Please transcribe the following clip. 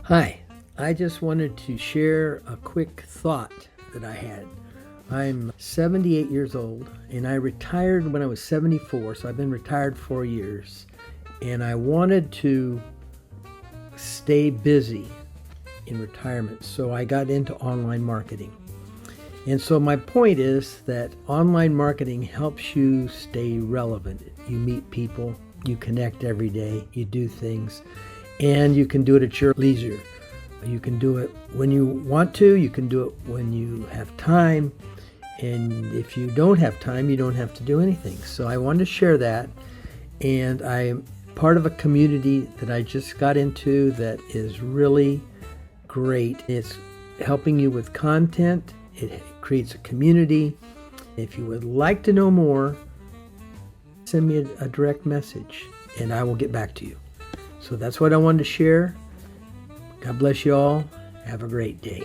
Hi, I just wanted to share a quick thought that I had. I'm 78 years old and I retired when I was 74, so I've been retired 4 years. And I wanted to stay busy in retirement, so I got into online marketing. And so my point is that online marketing helps you stay relevant. You meet people, you connect every day, you do things, and you can do it at your leisure. You can do it when you want to, you can do it when you have time, and if you don't have time, you don't have to do anything. So I wanted to share that, and I'm part of a community that I just got into that is really great. It's helping you with content. It creates a community. If you would like to know more, send me a direct message and I will get back to you. So that's what I wanted to share. God bless you all. Have a great day.